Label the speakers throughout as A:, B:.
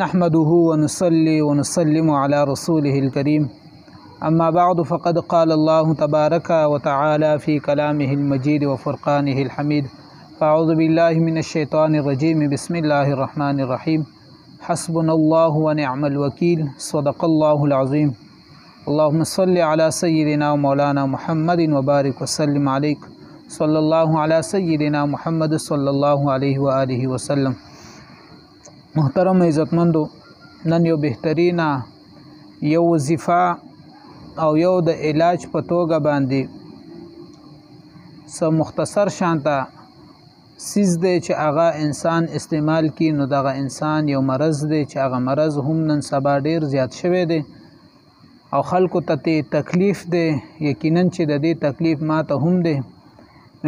A: نحمده ونصلي ونسلم على رسوله الكريم أما بعد فقد قال الله تبارك وتعالى في كلامه المجيد وفرقانه الحميد فأعوذ بالله من الشيطان الرجيم بسم الله الرحمن الرحيم حسبنا الله ونعم الوكيل صدق الله العظيم اللهم صل على سيدنا ومولانا محمد وبارك وسلم عليك صلى الله على سيدنا محمد صلى الله عليه وآله وسلم. محترم عزتمندو، نن یو بهترینا یو وظیفه او یو د علاج په توګه باندې سه مختصر شانته سیز دی چې هغه انسان استعمال کی نو دغه انسان یو مرض دی چې هغه مرض هم نن سبا ډیر زیات شوی دی او خلکو ته تکلیف دی. یقینا چې د دې تکلیف ماته هم دی.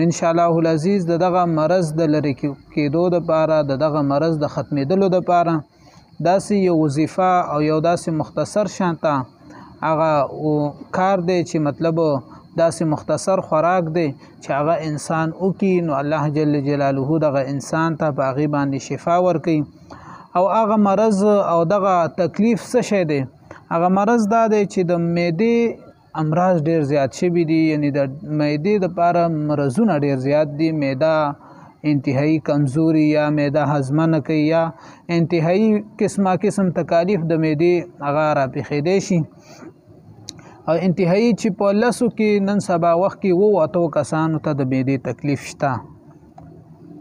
A: ان شاء الله العزیز دغه مرض د لری کېدو لپاره دغه مرض د ختمېدلو لپاره داسې یو وظیفه او یو داسې مختصر شانته هغه کار دی چې مطلب داسې مختصر خوراک دی چې هغه انسان وکي نو الله جل جلاله دغه انسان ته په هغې باندې شفا ورکوي. او هغه مرض او دغه تکلیف څه شی دی؟ هغه مرض دا دی چې د معدې امراض ډیر زیات شوي دي، یعنی د معدې دپاره مرضونه ډیر زیات دي. معده انتهایی کمزوري یا معده هضمه نه کوي یا انتهایی قسمه قسم تکالیف د معدې هغه راپېښېدی شي او انتهایی چې په لسو کې نن سبا وخت کې 8 کسانو ته د معدې تکلیف شته.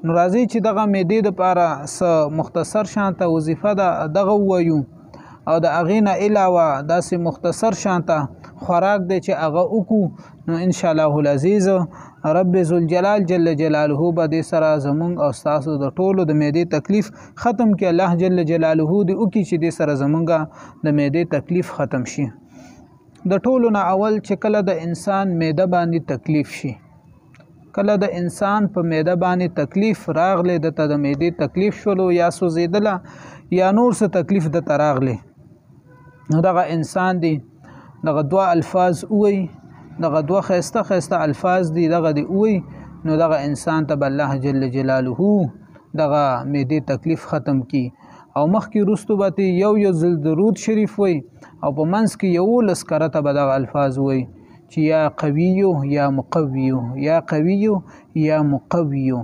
A: نو راځئ چې دغه معدې دپاره څه مختصر شانته وظیفه ده دغه ووایو او د هغې نه علاوه داسې مختصر شانته خوراک دی چې هغه وکړو نو ان شاء الله العزیز رب ذوالجلال جل جلاله به دې سره زمونږ او ستاسو د ټولو د معدې تکلیف ختم کړي. الله جل جلاله دې وکړي چې دې سره زمونږ د معدې تکلیف ختم شي. د ټولو نه اول چې کله د انسان معده باندې تکلیف شي، کله د انسان په معده باندې تکلیف راغلی، دته د معدې تکلیف شولو یا سوځېدله یا نور څه تکلیف دته راغلی، نو دغه انسان دی دغه دوه الفاظ ووایي، دغه دوه ښایسته ښایسته الفاظ دي دغه دی ووایي نو دغه انسان ته به الله جل جلاله دغه معدې تکلیف ختم کی. او مخکې وروستو به یو ځل درود شریف وایي او په منځ کې 11 کرته به دغه الفاظ وایي چې یا قویو یا مقویو، یا قویو یا مقویو،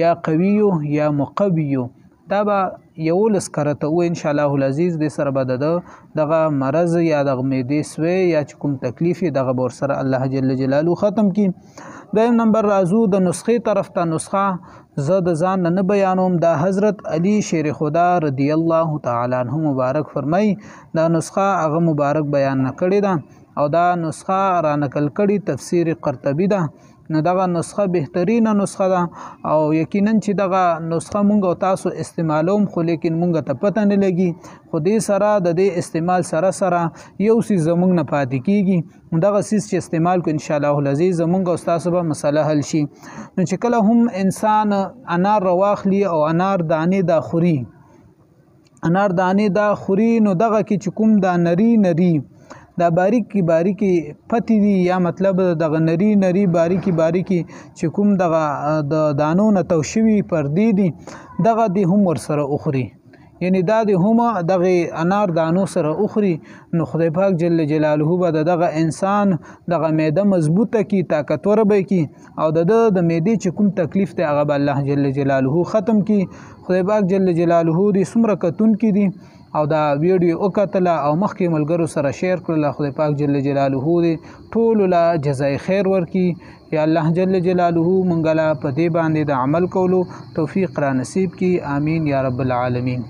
A: یا قویو یا مقویو. دا به 11 کرته وایي ان شاء الله العزیز. دې سره به دغه مرض یا دغه معدې سوی یا چې کوم تکلیف یې دغه به ورسره الله جل جلاله ختم کی. دویم نمبر راځو د نسخې طرف ته. نسخه زه د ځان نه بیانوم، دا حضرت علی شیر خدا رضی الله تعالی عنہ مبارک فرمای دا نسخه هغه مبارک بیان نکړی ده او دا نسخه را نقل کړي تفسیر قرطبی ده. نو دغه نسخه بهترینه نسخه ده او یقینا چې دغه نسخه مونږ او تاسو استعمالوم خو لیکن مونږ ته پته نه لګي، خو دې سره د دې استعمال سره سره یو څیز زمونږ نه پاتې کیږي. دغه څیز چې استعمال کو ان شاء الله العزیز زمونږ او تاسو به مسله حل شي. نو چې کله هم انسان انار رواخلی او انار دانې دا خوري، انار دانې دا خوري نو دغه کې چې کوم دا نری دا باریکی پتی دی یا مطلب دغه نری باریکی چې کوم دغه د دانو نه توشوي پردی دی دغه دی هم ورسره اخري، یعنی دا دی هم دغه انار دانو سره اخري. نو خدای پاک جل جلاله به دغه انسان دغه معده مضبوطه کی، طاقتور به کی او د معدې چې کوم تکلیف دی هغه به الله جل جلاله ختم کی. خدای پاک جل جلاله دی څومره کتون کی دی او دا ویډیو وکتله او مخکې ملګرو سره شیر کړله. خدای پاک جل جلاله دې ټولو له جزای خیر ورکي. یا الله جل جلاله مونږ له په دې باندې د عمل کولو توفیق را نصیب کی. آمین یا رب العالمین.